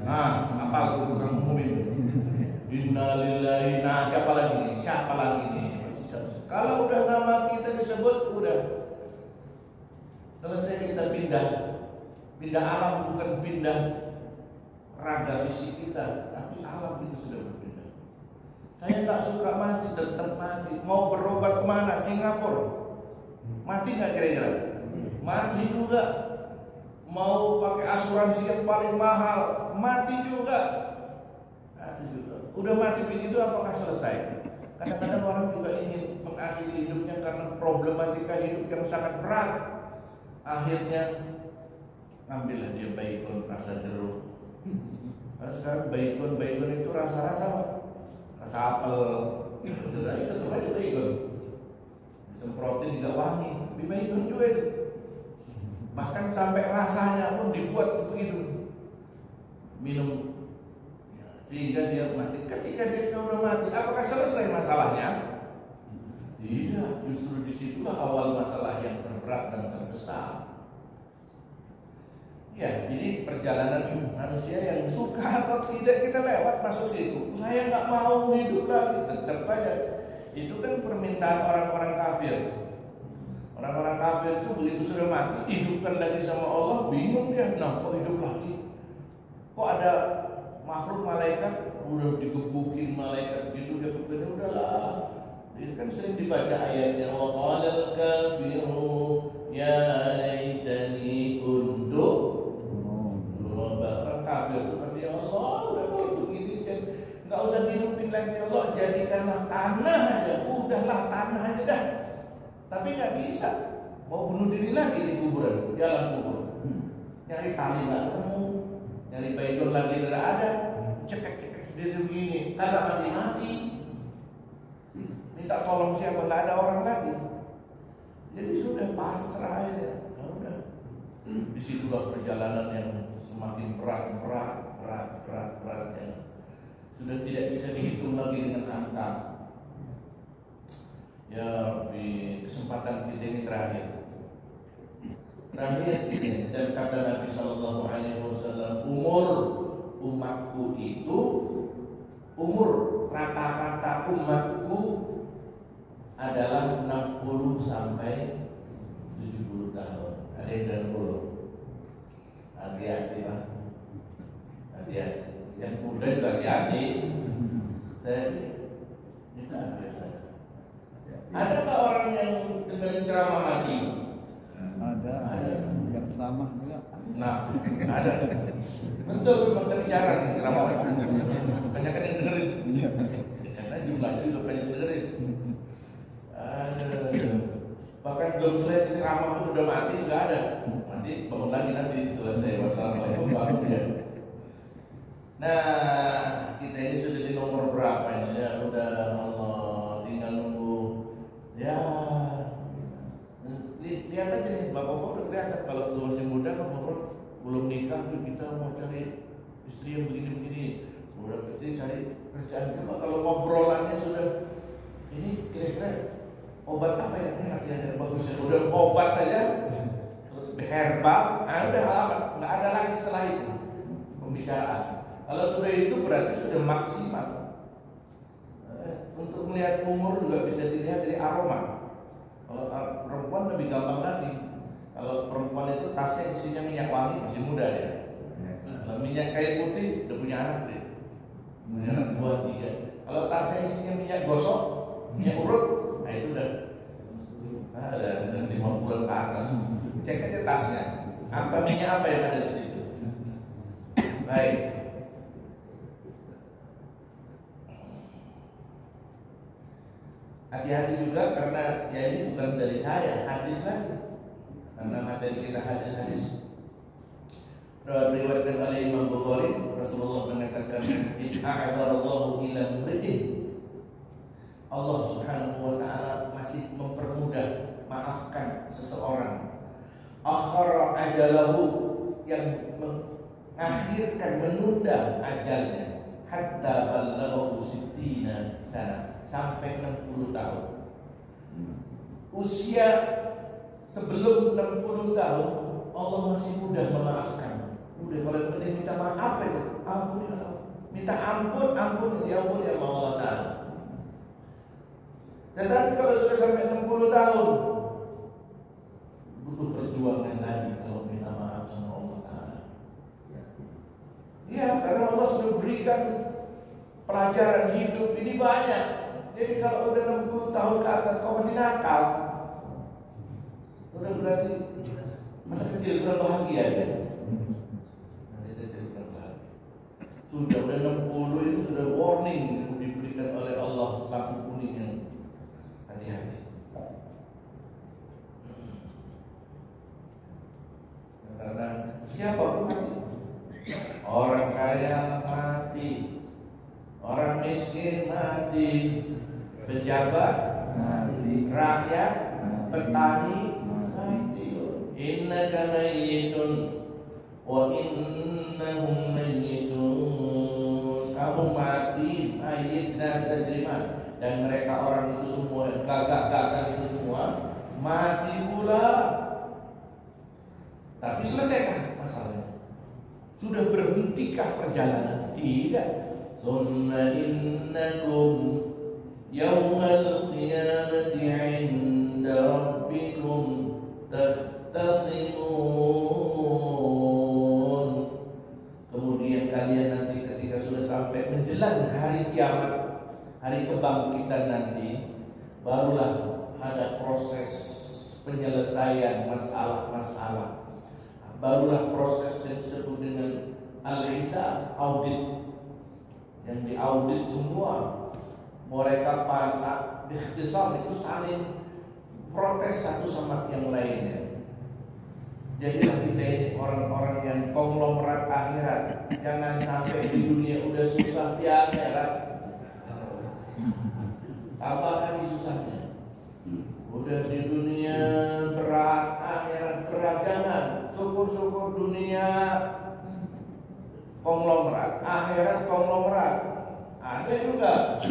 Apa itu tukang umumin? Innalillahi. Nah, siapa lagi nih? Kalau udah nama kita disebut, udah selesai. Kita pindah alam, bukan pindah raga fisik kita, tapi alam itu sudah berbeda. Saya nggak suka mati, tetap mati. Mau berobat kemana? Singapura. Mati nggak kira-kira? Mati juga. Mau pakai asuransi yang paling mahal, mati juga. Udah mati begitu, apakah selesai? Kadang-kadang orang juga ingin mengakhiri hidupnya karena problematika hidup yang sangat berat. Akhirnya ngambillah dia baygon rasa jeruk. Karena sekarang baygon itu rasa-rasa apel. Itu tetap aja baygon. Disemprotin juga wangi, tapi baygon juga itu. Bahkan sampai rasanya pun dibuat begitu. Minum sehingga dia mati. Ketika dia sudah mati, apakah selesai masalahnya? Tidak, justru disitulah awal masalah yang terberat dan terbesar. Ya, jadi perjalanan manusia yang suka atau tidak kita lewat masuk situ. Saya nggak mau hidup lagi, tetap aja. Itu kan permintaan orang-orang kafir. Orang-orang kafir itu begitu sudah mati, hidupkan lagi sama Allah, bingung dia. Nah, kok hidup lagi? Kok ada makhluk malaikat udah digebukin malaikat gitu, dia berkata udahlah. Ini kan sering dibaca ayatnya, wa qalal kafiru ya laitani kuntu turaba. Orang kafir itu berarti Allah udah kalau begini kan nggak usah dihidupin lagi Allah, jadikanlah tanah aja, udahlah tanah aja dah. Tapi nggak bisa, mau bunuh diri lagi di kuburan, di alam kubur. Nyari tali nggak ketemu, nyari baygon lagi tidak ada, cekek sendiri begini, kagak mati. Minta tolong siapa, nggak ada orang lagi. Jadi sudah pasrah aja. Nah, udah. Disitulah perjalanan yang semakin berat yang sudah tidak bisa dihitung lagi dengan angka. Ya, di kesempatan kita ini terakhir ini, dan kata Nabi Shallallahu Alaihi Wasallam, umur umatku itu, umur rata-rata umatku adalah 60 sampai 70 tahun. Ada yang 60. Hati-hati Pak. Hati-hati. Yang muda juga hati-hati. Tapi kita ada nggak orang yang dengan ceramah mati? Ada. Yang ceramah juga. Nah, ada. Betul, memang tapi jarang ceramah. Banyak kan yang dengerin. Karena jumlahnya juga banyak dengerin. Bahkan belum selesai ceramah pun udah mati, nggak ada. Nanti bangun lagi nanti selesai. Wassalamualaikum warahmatullahi. Nah, kita ini sudah di nomor berapa ini? Ya udah, Allah tinggal nunggu. Ya, lihat aja nih, bapak-bapak udah kelihatan kalau masih muda kan belum nikah tuh kita mau cari istri yang begini-begini. Udah kita cari kerjaan. Coba kalau ngobrolannya sudah ini kira-kira obat apa yang enak yang bagusnya? Udah obat aja, terus herbal, udah amat, nggak ada lagi setelah itu pembicaraan. Kalau sudah itu berarti sudah maksimal. Untuk melihat umur juga bisa dilihat dari aroma. Kalau perempuan lebih gampang lagi. Kalau perempuan itu tasnya isinya minyak wangi, masih muda ya. Kalau minyak kayu putih udah punya anak deh, punya anak 2, 3. Kalau tasnya isinya minyak gosok, minyak urut, nah itu udah ada 5 bulan ke atas. Cek aja tasnya, apa minyak apa yang ada di situ. Baik. Hati-hati juga karena ya ini bukan dari saya, hadis lagi. Karena materi kita hadis-hadis. Riwayatkan oleh Imam Bukhari, Rasulullah mengatakan, "A'adzarallahu ila mri'in." Allah Subhanahu wa taala masih mempermudah maafkan seseorang. Akhara ajalahu, yang mengakhirkan, menunda ajalnya, hatta ballaghahu 60 sana, sampai 60 tahun. Usia sebelum 60 tahun Allah masih mudah memaafkan. Udah kalau minta maaf apa itu? Apa minta ampun, diampuni sama Allah Ta'ala. Tetapi kalau sudah sampai 60 tahun, butuh perjuangan lagi kalau minta maaf sama Allah Ta'ala. Ya, karena Allah sudah berikan pelajaran hidup ini banyak. Jadi kalau udah 60 tahun ke atas kau masih nakal, udah berarti masa kecil kurang bahagia ya. Sudah 60 itu sudah warning diberikan oleh Allah, lampu kuning yang hati-hati. Karena siapa pun mati. Orang kaya mati, orang miskin mati, pejabat mati, rakyat, petani mati. Innaka mayyitun wa innahum mayyitun. Kamu mati, mayyit nazadriman, dan mereka orang itu semua, gagak-gagak itu semua mati pula. Tapi selesaikah masalahnya? Sudah berhentikah perjalanan? Tidak. Thumma innakum yawmal qiyamati 'inda rabbikum tahtasimun. Kemudian kalian nanti ketika sudah sampai menjelang hari kiamat, hari kebangkitan nanti, barulah ada proses penyelesaian masalah-masalah. Barulah proses yang disebut dengan al-hisab, audit. Yang diaudit semua mereka pasak ikhtisar itu saling protes satu sama yang lainnya. Jadilah kita ini orang-orang yang konglomerat akhirat. Jangan sampai di dunia udah susah di akhirat tambah lagi susahnya. Udah di dunia berat, akhirat beragaman. Syukur-syukur dunia konglomerat, akhirat konglomerat. Ada juga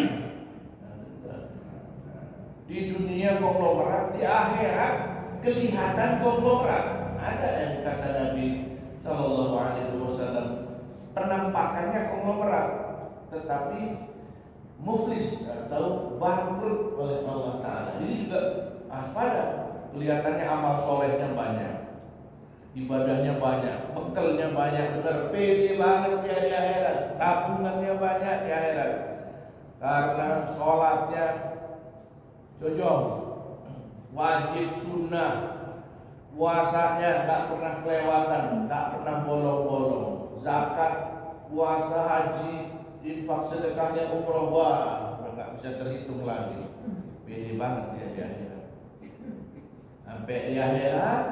di dunia konglomerat, di akhirat kelihatan konglomerat. Ada yang kata Nabi Sallallahu Alaihi Wasallam, penampakannya konglomerat, tetapi muflis atau bangkrut oleh Allah Ta'ala. Ini juga waspada. Kelihatannya amal solehnya banyak, ibadahnya banyak, bekalnya banyak, benar, pede banget dia di akhirat, tabungannya banyak di akhirat, karena sholatnya jojong, wajib sunnah, puasanya tak pernah kelewatan, tak pernah bolong-bolong, zakat, puasa, haji, infak, sedekahnya, umroh, wah, udah nggak bisa terhitung lagi. Pede banget dia di akhirat. Sampai di akhirat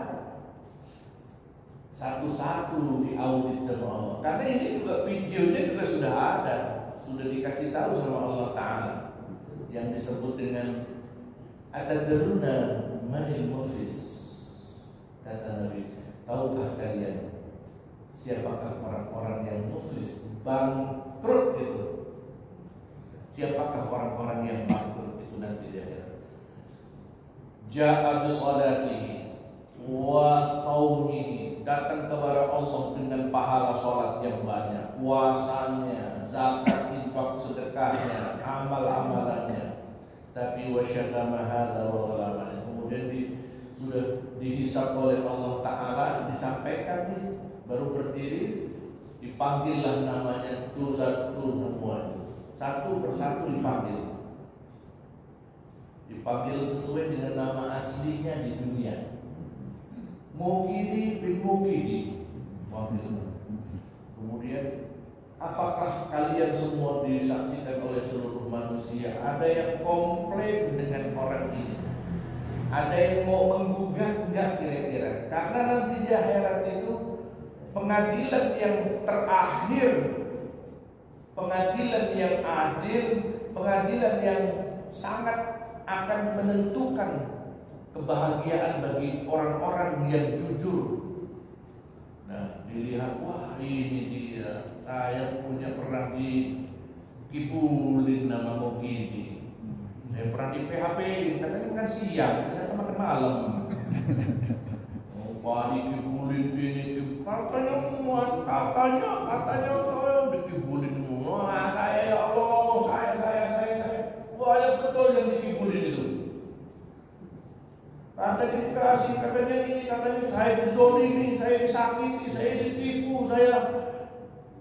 satu-satu diaudit sama Allah. Karena ini juga videonya juga sudah ada, sudah dikasih tahu sama Allah Ta'ala, yang disebut dengan atadruna manil muflis. Kata Nabi, tahukah kalian siapakah orang-orang yang muflis, bangkrut itu? Siapakah orang-orang yang bangkrut itu nanti di akhirat? Ja'a bi salatihi wa saumihi, datang kepada Allah dengan pahala salat yang banyak, puasanya, zakat, infak, sedekahnya, amal-amalannya. Tapi wa syatama hadza wa ghalama, kemudian sudah dihisab oleh Allah Ta'ala, disampaikan nih, baru berdiri, dipanggillah namanya satu semuanya, satu persatu dipanggil sesuai dengan nama aslinya di dunia. Mukidi bin Mukidi. Kemudian, apakah kalian semua disaksikan oleh seluruh manusia? Ada yang komplain dengan orang ini? Ada yang mau menggugat enggak kira-kira? Karena nanti di akhirat itu pengadilan yang terakhir, pengadilan yang adil, pengadilan yang sangat akan menentukan kebahagiaan bagi orang-orang yang jujur. Nah, dilihat, wah ini dia, saya punya pernah dikibulin nama Mukidi, saya pernah di PHP, katanya kan siang, ternyata makan malam. Wah dikibulin sini, katanya saya dikibulin semua, betul yang dikibulin itu. Kata dikasih, katanya ini, katanya saya dizolimi, saya disakiti, saya ditipu, saya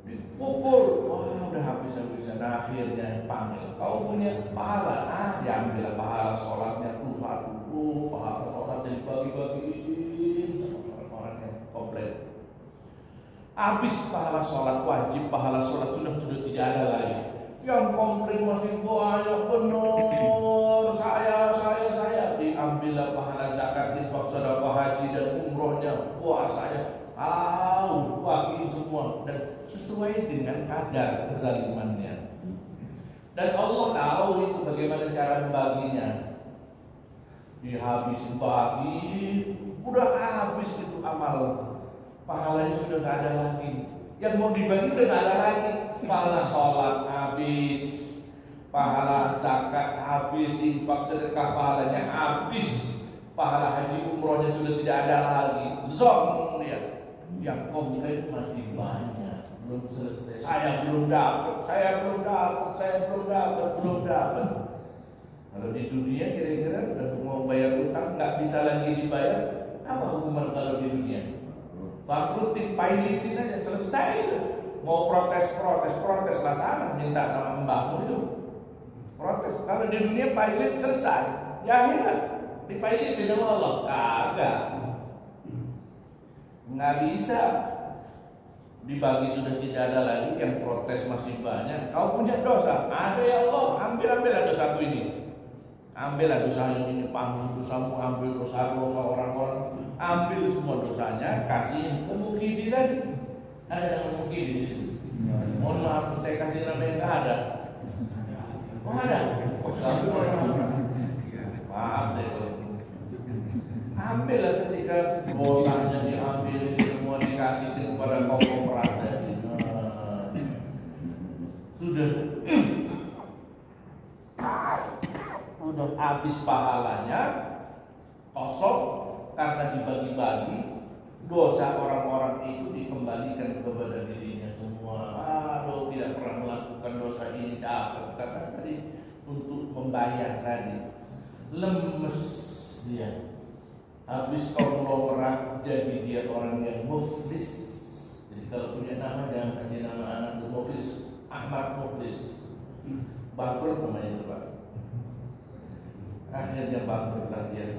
dipukul. Wah, udah habis-habisan. Akhirnya panggil, kau punya pahala? Diambil pahala sholatnya tuh satu, pahala sholatnya dibagi-bagiin orang yang komplit. Habis pahala sholat wajib, pahala sholat sudah tidak ada lagi. Yang komplain masih banyak, benar saya diambillah pahala zakat, infak, sedekah, haji dan umrohnya, puasanya, bagi semua dan sesuai dengan kadar kezalimannya. Dan Allah tahu itu bagaimana cara membaginya. Dihabisin bagi, udah habis itu amal, pahalanya sudah tidak ada lagi. Yang mau dibagi udah tidak ada lagi. Pahala sholat habis, pahala zakat habis, infak sedekah pahalanya habis, pahala haji umrohnya sudah tidak ada lagi. Zom lihat, yang komplain masih banyak, belum selesai. Saya belum dapat. Kalau di dunia kira-kira udah mau bayar utang nggak bisa lagi dibayar, apa hukuman kalau di dunia? Bangkrutin, pailitin aja, selesai. Mau protes lah sana, minta sama mbahmu itu protes. Kalau di dunia pailit selesai, ya akhirat dipailitin sama Allah, kagak, nggak bisa dibagi, sudah tidak ada lagi. Yang protes masih banyak. Kau punya dosa, ada ya Allah, ambil dosaku ini, ambillah dosa ini, panggil dosamu, ambil dosa orang-orang, ambil semua dosanya, kasihin ke mukidi tadi. Ada nama mukidi di situ. Mohon maaf, saya kasih nama yang nggak ada. Oh ada? Maaf deh kalau ambillah ketika dosanya diambil, semua dikasih kepada kaum perada. Sudah habis pahalanya, kosong karena dibagi-bagi. Dosa orang-orang itu dikembalikan kepada dirinya semua. Aduh, tidak pernah melakukan dosa ini, dapat kata tadi untuk membayar tadi. Lemes dia. Habis konglomerat, jadi dia orang yang muflis. Jadi kalau punya nama jangan kasih nama anak itu muflis. Ahmad Muflis. Bangkrut namanya itu Pak. Akhirnya bangkrutlah dia.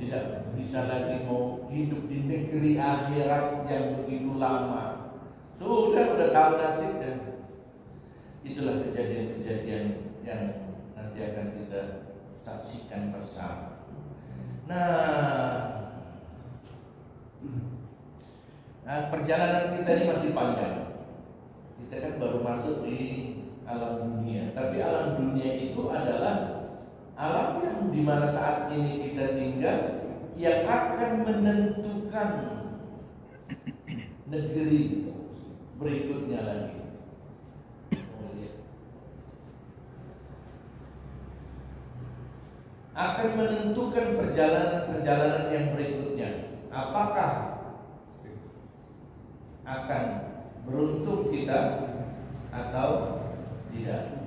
Tidak bisa lagi mau hidup di negeri akhirat yang begitu lama. Sudah tahu nasibnya. Itulah kejadian-kejadian yang nanti akan kita saksikan bersama. Nah, perjalanan kita ini masih panjang. Kita kan baru masuk di alam dunia. Tapi alam dunia itu adalah alam yang dimana saat ini kita tinggal, yang akan menentukan negeri berikutnya lagi. Akan menentukan perjalanan yang berikutnya. Apakah akan beruntung kita atau tidak?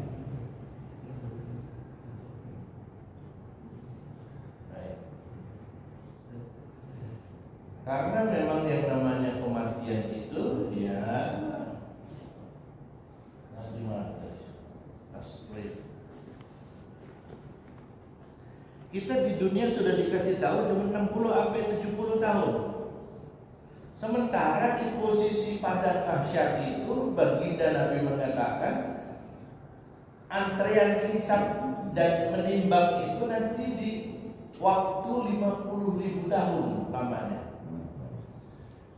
Karena memang yang namanya kematian itu ya kita di dunia sudah dikasih tahu cuma 60 sampai 70 tahun. Sementara di posisi padang mahsyar itu baginda Nabi mengatakan antrean hisab dan menimbang itu nanti di waktu 50.000 tahun lamanya.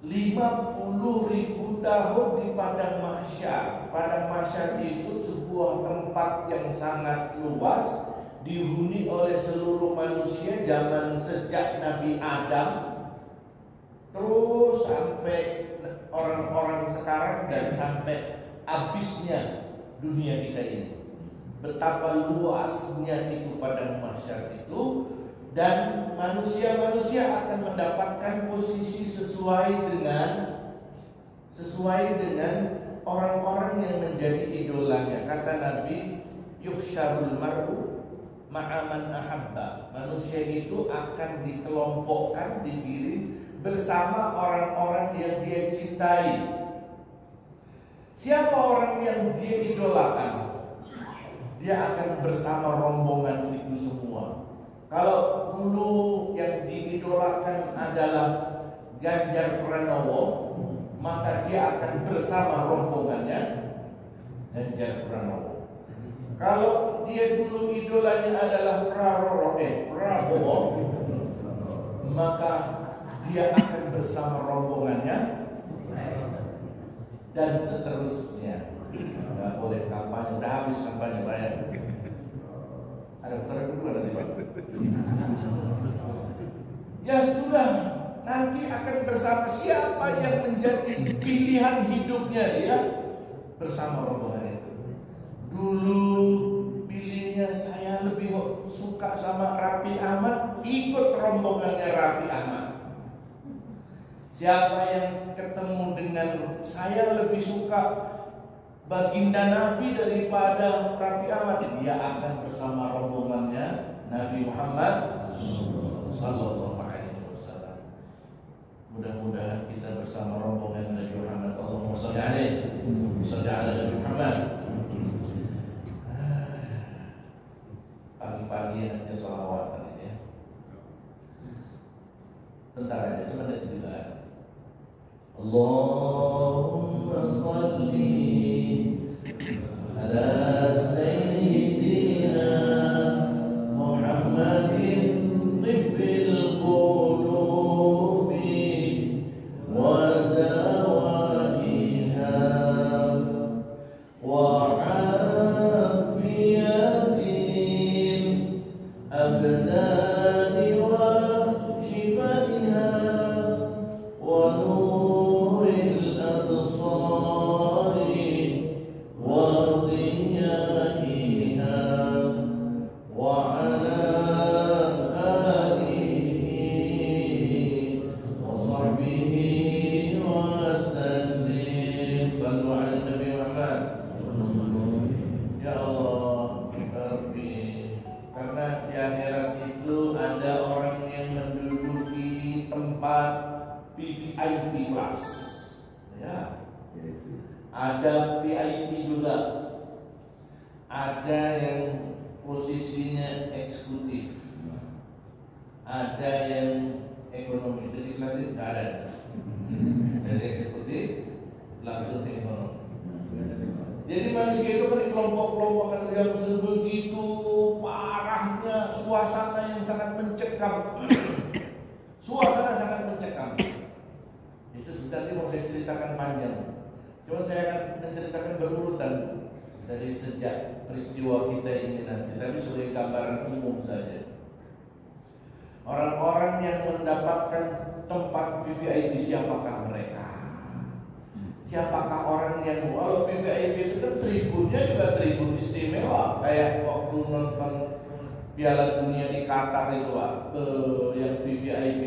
50.000 tahun di padang mahsyar. Padang mahsyar itu sebuah tempat yang sangat luas, dihuni oleh seluruh manusia zaman sejak Nabi Adam terus sampai orang-orang sekarang dan sampai habisnya dunia kita ini. Betapa luasnya itu padang mahsyar itu. Dan manusia-manusia akan mendapatkan posisi sesuai dengan orang-orang yang menjadi idolanya. Kata Nabi, yuhsyarul mar'u ma'aman ahabba. Manusia itu akan dikelompokkan, digiring bersama orang-orang yang dia cintai. Siapa orang yang dia idolakan, dia akan bersama rombongan itu semua. Kalau dulu yang diidolakan adalah Ganjar Pranowo, maka dia akan bersama rombongannya Ganjar Pranowo. Kalau dia dulu idolanya adalah Prabowo, maka dia akan bersama rombongannya dan seterusnya. Nggak boleh kampanye, udah habis kampanye banyak. Ada putaran kedua nanti Pak. Ya sudah, nanti akan bersama siapa yang menjadi pilihan hidupnya dia bersama rombongan itu. Dulu pilihnya saya lebih suka sama Raffi Ahmad, ikut rombongannya Raffi Ahmad. Siapa yang ketemu dengan saya lebih suka baginda Nabi daripada Raffi Ahmad, dia akan bersama rombongannya Nabi Muhammad sallallahu alaihi wasallam. Mudah-mudahan kita bersama rombongan Nabi Muhammad. Allahumma shalli alaihi shalli ala Nabi Muhammad. Pagi-pagi enaknya sholawatan ini ya. Bentar aja, sebentar juga. Allahumma salli ala sayyidina Muhammadin tibbil qulubi wa dawaiha wa afiyatin abdani wa shifaiha wa nuril absar wa ضيائها وعلى آله وصحبه وسلم. صلوا على النبي محمد. Ya Allah, Rabbi, karena di akhirat itu ada orang yang menduduki tempat VIP kelas. Ya. Ada VIP juga. Ada yang posisinya eksekutif, ada yang ekonomi. Jadi selanjutnya tidak ada. Dari eksekutif langsung ke ekonomi. Jadi manusia itu kan kelompok-kelompok yang sebegitu parahnya, suasana yang sangat mencekam. Suasana sangat mencekam. Itu sudah nanti mau saya ceritakan panjang. Cuma saya akan menceritakan berurutan dari sejak peristiwa kita ini nanti, tapi sebagai gambaran umum saja. Orang-orang yang mendapatkan tempat VIP, siapakah mereka? Siapakah orang yang, walau VIP itu kan tribunnya juga tribun istimewa, kayak waktu nonton Piala Dunia di Qatar itu Pak, yang VIP.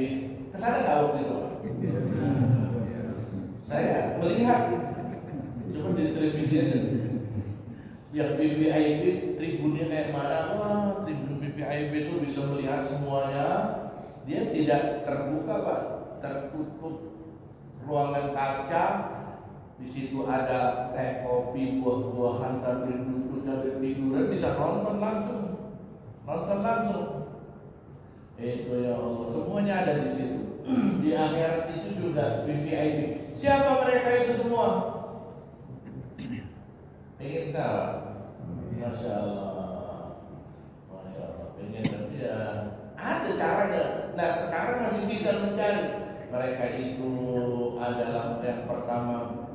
Kesana nggak waktu itu Pak? Saya melihat, cuma di televisi aja. Yang VIP tribunnya kayak mana? Wah, tribun VIP itu bisa melihat semuanya. Dia tidak terbuka Pak, tertutup ruangan kaca. Di situ ada teh, kopi, buah-buahan sambil duduk sambil tiduran, bisa nonton langsung. Itu ya Allah, semuanya ada di situ. Di akhirat itu juga VIP. Siapa mereka itu semua? Pengen tahu? Masya Allah, pengen, tapi ya ada caranya. Nah sekarang masih bisa mencari. Mereka itu adalah yang pertama,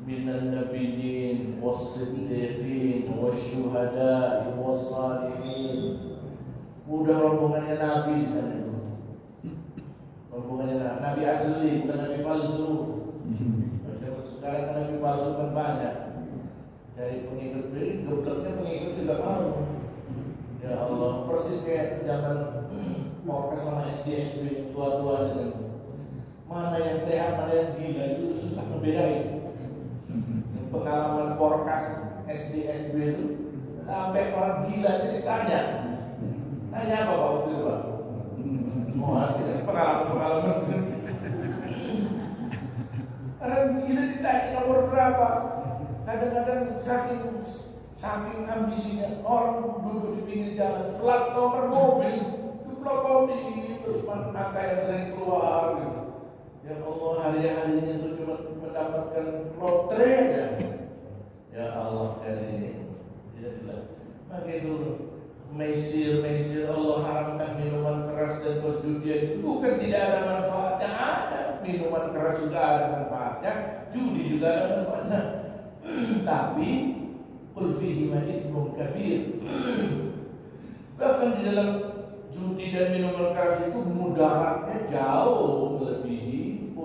minan nabiyyin was-siddiqin wasyuhada'i was-salihin. Udah rombongannya Nabi di sana itu. Rombongannya Nabi asli, bukan Nabi palsu. Sekarang Nabi palsu kan banyak. Dari pengikut beli, gebleknya pengikut juga mau. Ya Allah, persis kayak zaman Polres sama SD tua-tua dengan mana yang sehat, mana yang gila, itu susah membedain. Pengalaman Porkas SD itu sampai orang gila itu ditanya, Tanya apa Pak waktu itu Pak? Pengalaman. Orang gila ditanya nomor berapa? Kadang-kadang saking ambisinya orang duduk di pinggir jalan, plat nomor mobil, itu plotomi terus angka yang sering keluar gitu. Ya Allah, hari-harinya itu cuma mendapatkan lotre aja. Ya Allah, kali ini. Pakai dulu. Maisir Allah haramkan minuman keras dan perjudian itu bukan tidak ada manfaatnya, ada minuman keras juga ada manfaatnya, judi juga ada manfaatnya. Tapi qul fihi ma itsmun kabir. Bahkan di dalam judi dan minuman keras itu mudaratnya jauh melebihi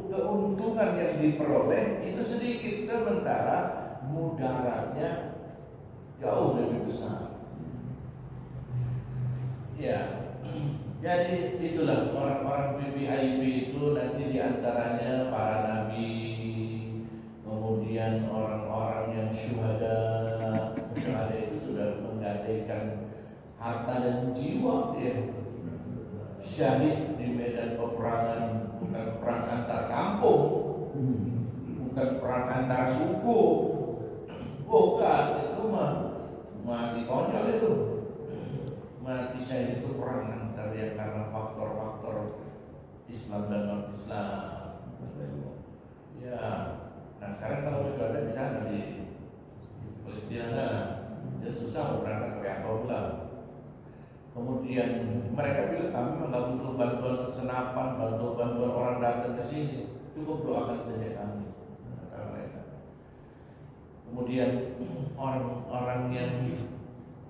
keuntungan yang diperoleh itu sedikit, sementara mudaratnya jauh lebih besar. Ya, jadi itulah orang-orang VIP itu nanti diantaranya para nabi, kemudian orang-orang yang syuhada itu sudah menggadaikan harta dan jiwa ya. Syahid di medan peperangan, bukan perang antar kampung, bukan perang antar suku, bukan, itu mati konyol itu. Mati syahid itu perang antar yang karena faktor-faktor Islam dan non-Islam. Ya, nah sekarang kalau misalnya di sana di Palestina jadi susah mau berangkat kayak apa pula. Kemudian mereka bilang kami nggak butuh bantuan senapan, bantuan orang datang ke sini, cukup doakan saja kami, kata mereka. Kemudian orang-orang yang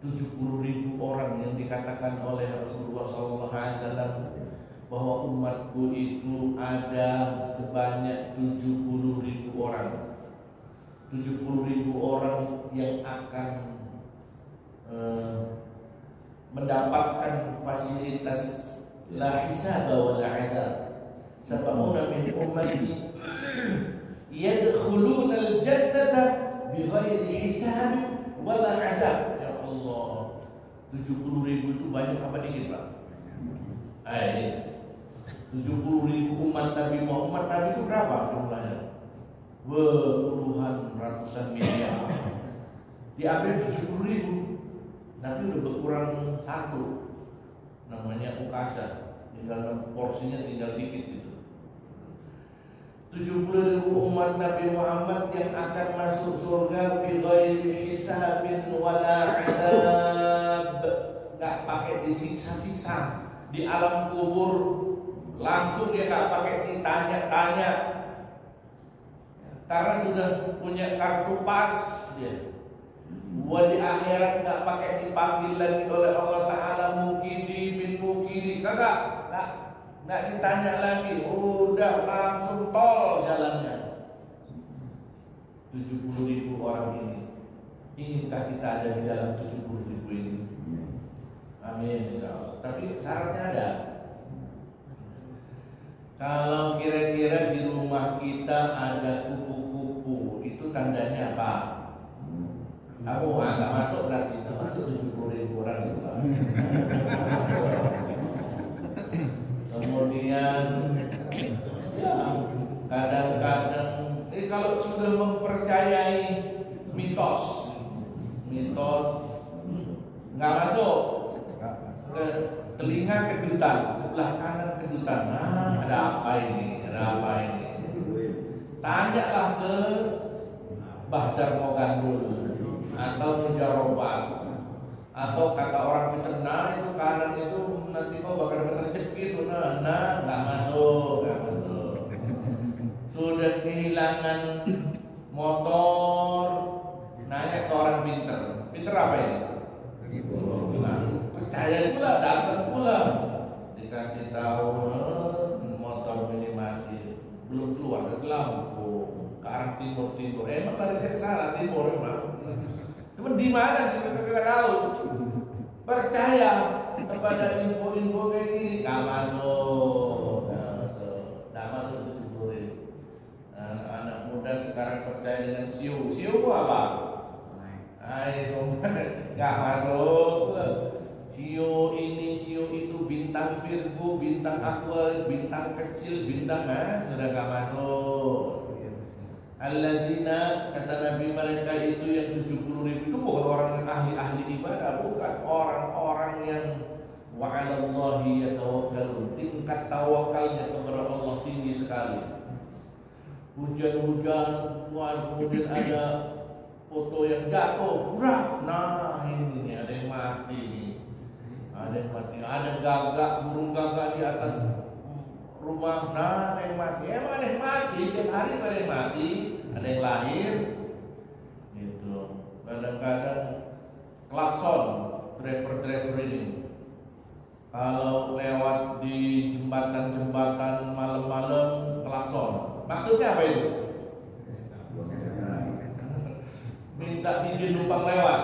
70.000 orang yang dikatakan oleh Rasulullah SAW bahwa umatku itu ada sebanyak 70.000 orang. 70.000 orang yang akan mendapatkan fasilitas la hisab wa la adab. Sab'una min ummati yadkhuluna al-jannata bighairi hisab wa la adab. 70.000 itu banyak apa dikit Pak? 70.000 umat Nabi Muhammad. Nabi itu berapa jumlahnya? Puluhan ratusan miliar. Diambil 70.000, Nabi udah berkurang satu, namanya ukasa. Tinggal porsinya tinggal dikit gitu. 70.000 umat Nabi Muhammad yang akan masuk surga bighairi hisabin wala adab, nggak pakai disiksa-siksa di alam kubur, langsung dia nggak pakai ditanya-tanya karena sudah punya kartu pas ya. Di akhirat nggak pakai dipanggil lagi oleh Allah Taala mukidi bin mukidi, nggak ditanya lagi, udah langsung tol jalannya. 70.000 orang ini, inginkah kita ada di dalam 70.000 ini? Amin insyaallah. Tapi syaratnya ada. Kalau kira-kira di rumah kita ada kupu-kupu, itu tandanya apa? Aku nggak masuk berarti, nggak masuk 70.000 orang itu. Kemudian ya kadang-kadang kalau sudah mempercayai mitos nggak masuk ke telinga kejutan, sebelah kanan kejutan. Nah, ada apa ini? Tanyalah ke Bahdar Mogandul atau Mujarobat, atau kata orang kita, nah itu kanan itu nanti kau bakal rezeki tuh, nah nggak masuk. Sudah kehilangan motor, nanya ke orang pinter apa ini? Nah, percaya pula, dapat pula, dikasih tahu motor minimasi belum keluar dari Lampung ke arah timur. Emang lari ke sana timur emang. Cuman di mana kita nggak tahu. Percaya kepada info-info kayak gini, nggak masuk 70.000. Anak muda sekarang percaya dengan siu apa? Nggak masuk. Sio ini, sio itu, bintang Virgo, bintang Aquarius, bintang kecil, bintang sudah gak masuk. Alladzina, kata Nabi, mereka itu yang 70.000 itu bukan orang yang ahli-ahli ibadah, bukan orang-orang yang wa'alallahi yatawakkalun, tingkat tawakalnya kepada Allah tinggi sekali. Hujan-hujan, kemudian ada foto yang jatuh, nah ini nih, ada yang mati nih. Ada yang mati, ada gagak, burung gagak di atas rumah, nah ada yang mati. Emang ada yang mati, tiap hari ada yang mati, ada yang lahir. Gitu. Kadang-kadang klakson driver-driver ini, kalau lewat di jembatan-jembatan malam-malam klakson. Maksudnya apa itu? Minta izin numpang lewat.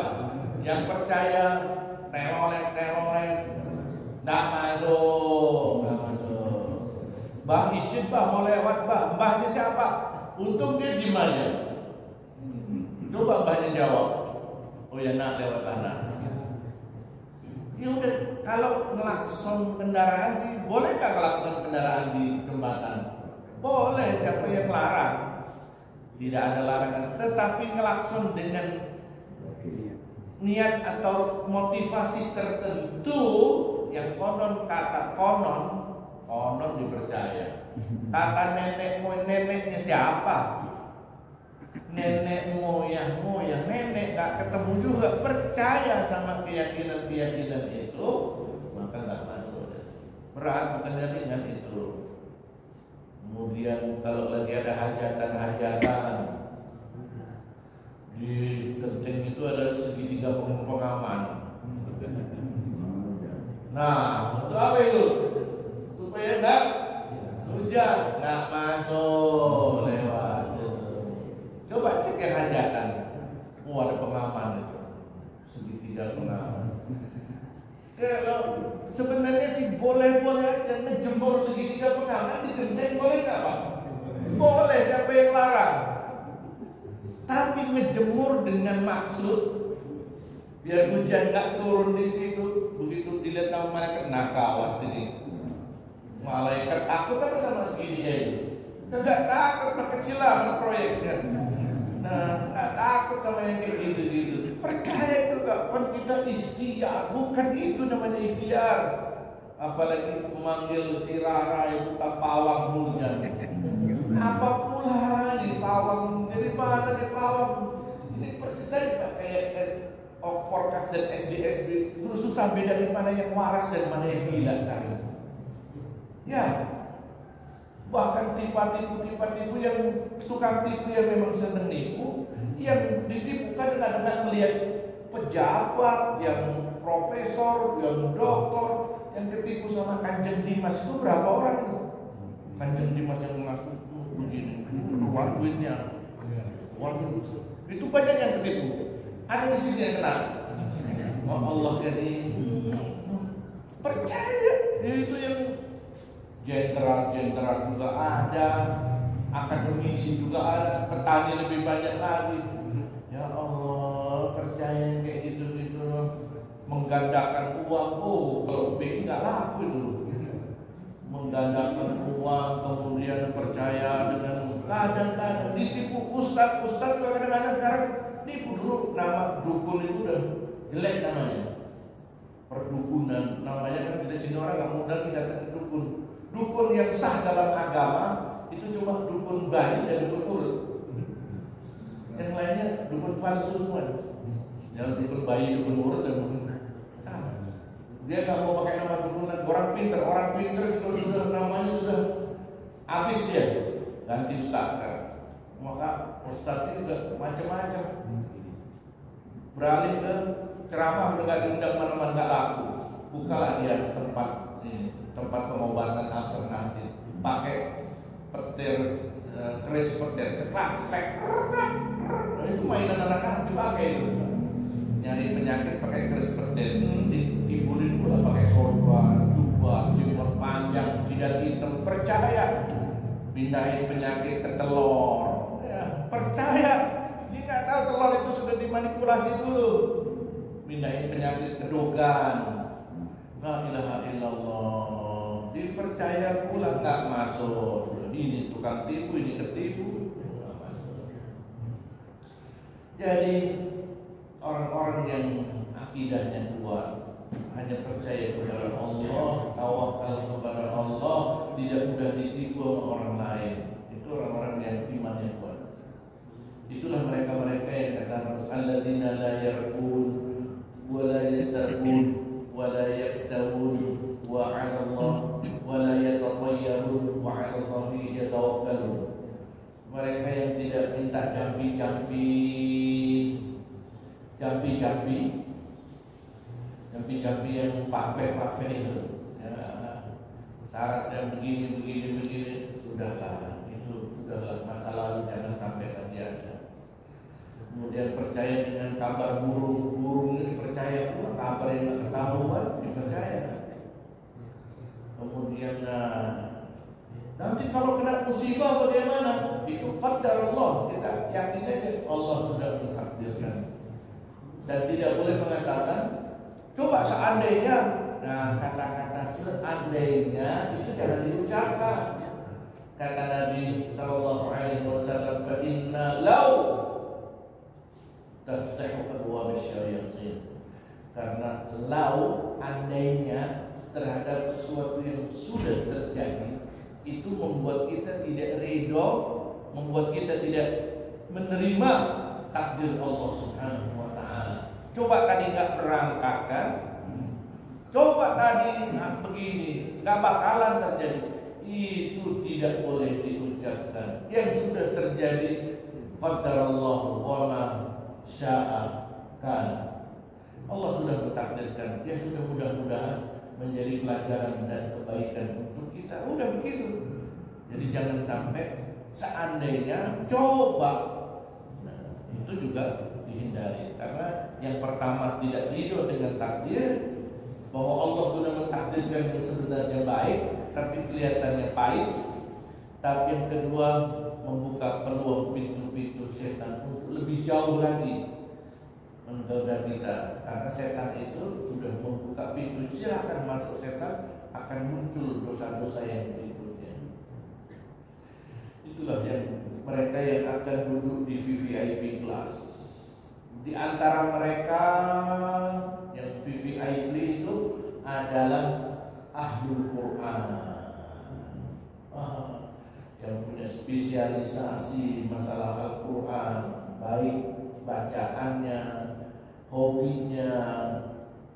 Yang percaya telolet, nggak masuk. Bah izin bah mau lewat bah, mbahnya siapa? Untung dia diem aja. Coba mbahnya jawab, oh ya nak lewat tanah. Ya udah, kalau ngelakson kendaraan sih boleh nggak ngelakson kendaraan di jembatan? Boleh, siapa yang larang? Tidak ada larangan. Tetapi ngelakson dengan niat atau motivasi tertentu yang konon kata konon dipercaya. Kata nenek moyang, neneknya siapa? Nenek moyang nenek gak ketemu juga, percaya sama keyakinan itu, maka gak masuk. Berat, bukan ringan itu. Kemudian kalau lagi ada hajatan di Genteng itu ada segitiga pengaman. Nah, untuk apa itu? Supaya enggak hujan, nggak masuk lewat. Coba cek yang hajatan. Oh, ada pengaman itu, segitiga pengaman. Kalau sebenarnya sih boleh-boleh aja ngejemur segitiga pengaman di Genteng, boleh nggak Pak? Boleh, siapa yang larang? Tapi ngejemur dengan maksud biar hujan nggak turun di situ, begitu dilihat sama malaikat, nah kawat ini malaikat takut apa sama segitiga itu? Nggak takut, mah kecil lah proyeknya. Nah, nggak takut sama yang kayak gitu. Percaya itu nggak? Kan kita ikhtiar, bukan itu namanya ikhtiar. Apalagi memanggil si Rara itu pawang hujan. Apa pula nih pawang? Dari mana nih pawang? Ini presiden kayak forecast dan SDSB susah bedain mana yang waras dan mana yang gila sekarang. Ya, bahkan tipu yang tukang tipu yang memang seneng nipu, yang ditipu kadang-kadang melihat pejabat, yang profesor, yang doktor, yang ketipu sama Kanjeng Dimas itu berapa orang itu? Kanjeng Dimas yang masuk begini, keluar duitnya, itu banyak yang ketipu. Ada di sini yang kenal. Oh Allah, jadi percaya itu yang jenderal juga ada, akademisi juga ada, petani lebih banyak lagi. Ya Allah, percaya kayak gitu menggandakan uang. Oh, kalau BI nggak laku itu. Menggandakan uang, kemudian percaya dengan kadang-kadang ditipu ustaz juga kadang-kadang sekarang nipu. Dulu nama dukun itu udah jelek namanya, perdukunan namanya kan. Di sini orang nggak modal tidak dukun. Dukun yang sah dalam agama itu cuma dukun bayi dan dukun urut. Yang lainnya dukun palsu semua. Yang dukun bayi, dukun urut dan dukun sah. Dia nggak mau pakai nama dukun. Orang pinter itu sudah namanya sudah habis, dia ganti ustaz kan. Maka ustaz ini juga macam-macam. Beralih ke ceramah, udah nggak diundang mana-mana, nggak laku. Bukalah dia tempat pengobatan alternatif, pakai petir, keris petir, ceklek, itu mainan anak-anak dipakai itu. Nyari penyakit pakai keris petir, dihiburin pula pakai sorban, jubah panjang, jidat hitam. Percaya, pindahin penyakit ke telur, ya, percaya. Dia nggak tahu telur itu sudah dimanipulasi dulu. Pindahin penyakit ke dogan, La ilaha illallah, dipercaya pula nggak masuk. Ini tukang tipu, ini ketipu, nggak masuk. Jadi orang-orang yang akidahnya kuat, hanya percaya kepada Allah, tawakal kepada Allah, tidak mudah ditipu oleh orang lain. Itu orang-orang yang imannya kuat. Itulah mereka-mereka yang kata Rasul, alladzina la yarqun wa la yastarqun wa la yaktawun wa 'ala Allah wa la yatatayyarun wa 'ala Allahi yatawakkalun. Mereka yang tidak minta jampi-jampi yang pape itu, ya, syaratnya begini, sudahlah, itu sudahlah masa lalu, jangan sampai terjadi. Kemudian percaya dengan kabar burung ini dipercaya pula, kabar yang ketahuan dipercaya. Kemudian nanti kalau kena musibah bagaimana? Itu qadar Allah, kita yakin aja Allah sudah mentakdirkan. Dan tidak boleh mengatakan coba seandainya. Nah, kata-kata seandainya itu jangan diucapkan. Kata Nabi sallallahu alaihi wasallam, "Fa inna law taftahu abwaab asy-syayatin." Karena lau, andainya terhadap sesuatu yang sudah terjadi, itu membuat kita tidak ridho, membuat kita tidak menerima takdir Allah Subhanahu wa ta'ala. Coba tadi nggak berangkatkan, coba tadi begini, nggak bakalan terjadi. Itu tidak boleh diucapkan. Yang sudah terjadi, qadarallahu wa ma syaa kana. Allah sudah mentakdirkan. Ya sudah, mudah-mudahan menjadi pelajaran dan kebaikan untuk kita. Udah begitu. Jadi jangan sampai seandainya coba. Nah, itu juga dihindari. Karena yang pertama tidak ridho dengan takdir, bahwa Allah sudah mentakdirkan yang sebenarnya baik tapi kelihatannya pahit. Tapi yang kedua, membuka peluang pintu-pintu setan untuk lebih jauh lagi menggoda kita. Karena setan itu sudah membuka pintu, silakan masuk setan, akan muncul dosa-dosa yang berikutnya. Itulah yang mereka yang akan duduk di VVIP kelas. Di antara mereka yang VVIP itu adalah ahlul Quran, yang punya spesialisasi masalah Al-Quran, baik bacaannya, hobinya,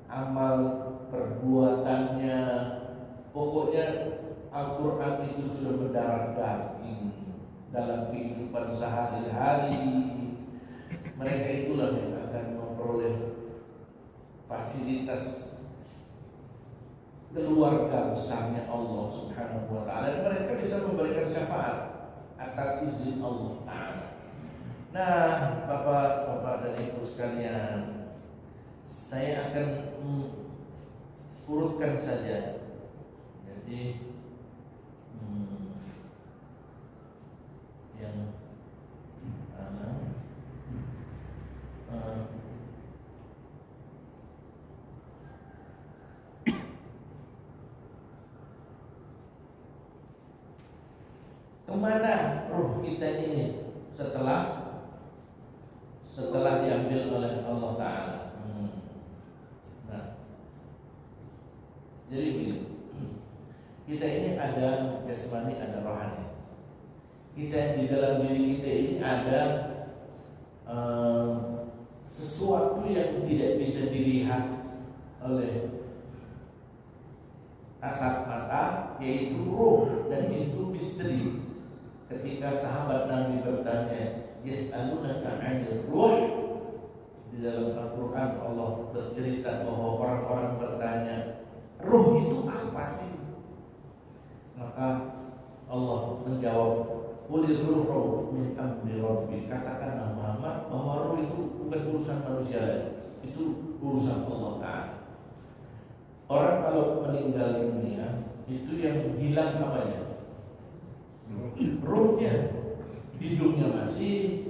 amal perbuatannya. Pokoknya Al-Quran itu sudah mendarah daging dalam kehidupan sehari-hari. Mereka itulah yang akan memperoleh fasilitas keluarga besarnya Allah Subhanahu wa ta'ala. Dan mereka bisa memberikan syafaat atas izin Allah Ta'ala. Nah, Bapak-bapak dan Ibu sekalian, saya akan urutkan saja. Jadi yang kemana ruh kita ini setelah diambil oleh Allah Ta'ala. Nah, jadi begini, kita ini ada jasmani, ada rohani. Kita di dalam diri kita ini ada sesuatu yang tidak bisa dilihat oleh kasat mata, yaitu ruh, dan itu misteri. Ketika sahabat Nabi bertanya, yas'alunaka 'anil ruh, di dalam Al-Quran Allah bercerita bahwa orang-orang bertanya, ruh itu apa sih? Maka Allah menjawab, qulir ruhu min amri rabbi. Katakanlah Muhammad bahwa ruh itu bukan urusan manusia lagi, itu urusan Allah Ta'ala. Orang kalau meninggal dunia, itu yang hilang apanya? Ruhnya. Hidungnya masih,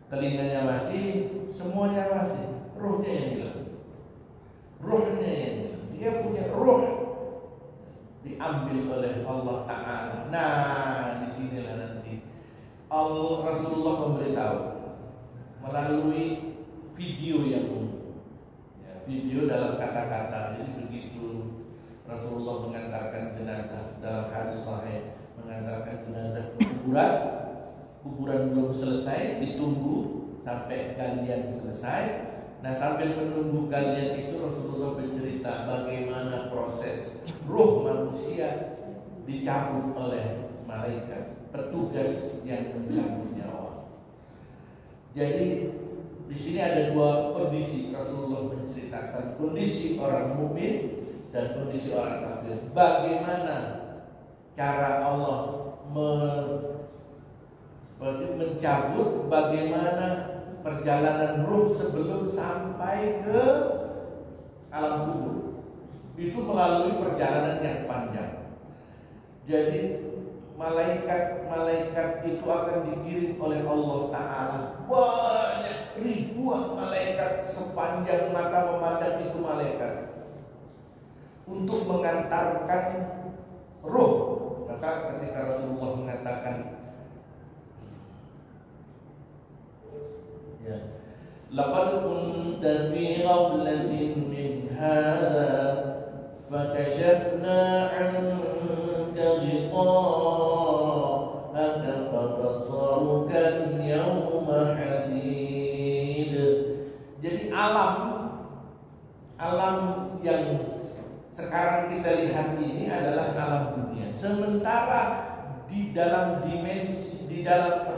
telinganya masih, semuanya masih, ruhnya yang hilang. ruhnya, dia punya ruh diambil oleh Allah Ta'ala. Nah, disinilah nanti Rasulullah memberitahu melalui video yang video dalam kata-kata. Jadi begitu Rasulullah mengantarkan jenazah dalam hadis sahih, mengantarkan jenazah ke kuburan belum selesai, ditunggu sampai galian selesai. Nah, sambil menunggu galian itu Rasulullah bercerita bagaimana proses ruh manusia dicabut oleh malaikat, petugas yang mencabut nyawa. Jadi di sini ada dua kondisi. Rasulullah menceritakan kondisi orang mukmin dan kondisi orang kafir. Bagaimana cara Allah mencabut, bagaimana perjalanan ruh sebelum sampai ke alam kubur. Itu melalui perjalanan yang panjang. Jadi malaikat itu akan dikirim oleh Allah Ta'ala. Banyak ribuan malaikat, sepanjang mata memandang itu malaikat, untuk mengantarkan ruh. Maka ketika Rasulullah mengatakan, ya, laqad kunta fi ghaflatin min hadha fakashafna 'anka ghita'aka fabasaruka al-yawma hadid. Jadi alam yang sekarang kita lihat ini adalah alam dunia. Sementara di dalam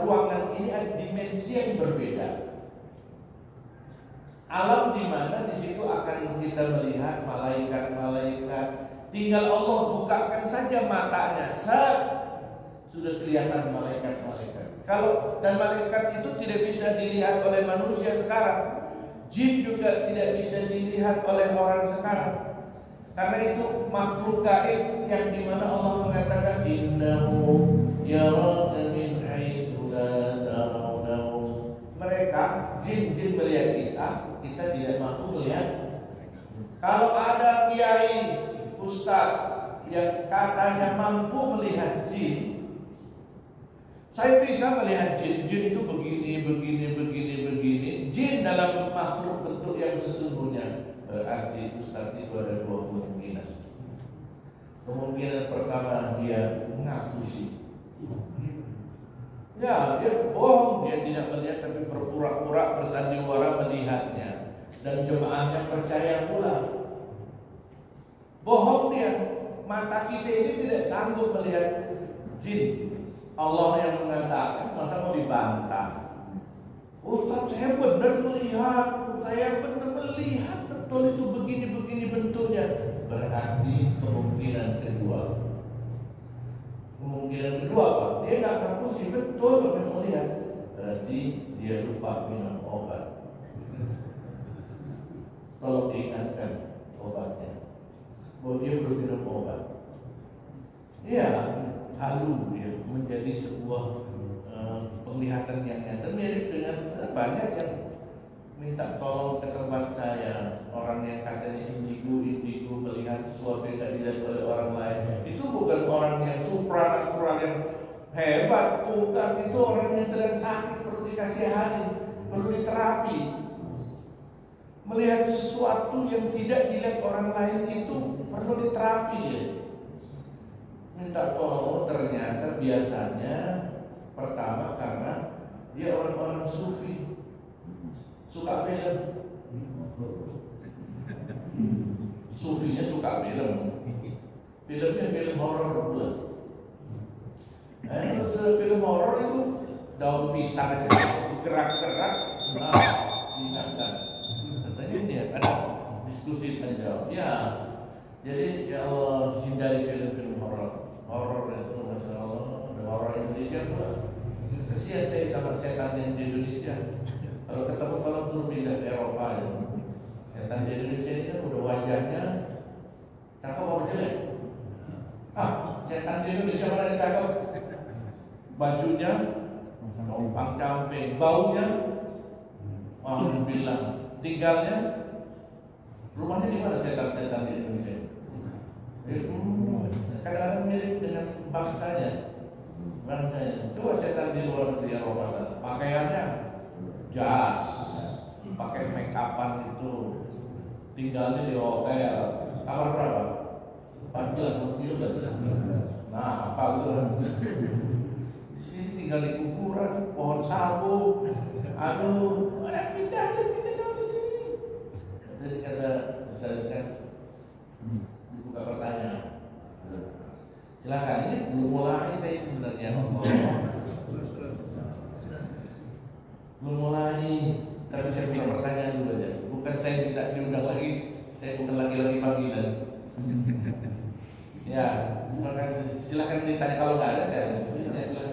ruangan ini ada dimensi yang berbeda. Alam di mana di situ akan kita melihat malaikat-malaikat. Tinggal Allah bukakan saja matanya, sudah kelihatan malaikat-malaikat. Dan malaikat itu tidak bisa dilihat oleh manusia sekarang. Jin juga tidak bisa dilihat oleh orang sekarang. Karena itu makhluk gaib yang dimana Allah mengatakan innahu yaraka min haitsu la tarawnahu. Mereka jin-jin melihat kita tidak mampu melihat. Kalau ada kiai, ustaz yang katanya mampu melihat jin, saya bisa melihat jin. Jin itu begini. Jin dalam makhluk bentuk yang sesungguhnya. Berarti ustaz itu ada dua kemungkinan. Kemungkinan pertama, dia mengaku sih. Ya, dia bohong, dia tidak melihat tapi berpura-pura bersandiwara melihatnya, dan jemaahnya percaya pula. Bohong dia. Mata kita ini tidak sanggup melihat jin. Allah yang mengatakan, masa mau dibantah? Ustaz, saya benar melihat, betul itu begini bentuknya. Berarti kemungkinan kedua apa? Dia nggak ngaku sih betul memang melihat. Berarti dia lupa minum obat. Tolong diingatkan obatnya. Bahwa dia belum minum obat. Iya, halu dia menjadi sebuah penglihatan yang nyata. Mirip dengan banyak yang minta tolong ke tempat saya, orang yang katanya indigo melihat sesuatu yang tidak dilihat oleh orang lain. Itu bukan orang yang supranatural yang hebat, bukan. Itu orang yang sedang sakit, perlu dikasihani, perlu diterapi. Melihat sesuatu yang tidak dilihat orang lain itu perlu diterapi ya. Minta tolong, ternyata biasanya pertama karena dia orang-orang sufi, suka film. Sufinya suka film. Filmnya film horor pula. Terus film horor itu daun pisang aja gerak-gerak, diingatkan. Katanya dia ada diskusi tanya jawab. Ya, jadi ya Allah, hindari film-film horor. Horor itu masya Allah, ada horor Indonesia pula. Kesian saya sama setan yang di Indonesia. Kalau ketemu kalau suruh pindah ke Eropa ya. Setan di Indonesia ini kan udah wajahnya cakep apa jelek? Setan di Indonesia mana yang cakep? Bajunya numpang camping, baunya alhamdulillah, tinggalnya Rumahnya di mana setan-setan di Indonesia? Kadang-kadang mirip dengan bangsanya. Coba setan di luar negeri Eropa sana, pakaiannya jas, pakai make upan itu, tinggalnya di hotel. Kamar berapa? 14 13. Nah, apa itu? Di sini tinggal di kuburan, pohon sagu. Aduh, ada pindah di sini. Jadi kata saya dibuka pertanyaan. Silakan, ini belum mulai saya sebenarnya ngomong. Belum mulai, tapi saya punya pertanyaan dulu aja. Bukan saya tidak diundang lagi, saya bukan lagi panggilan. Ya, silakan ditanya kalau nggak ada saya. Ya, silakan.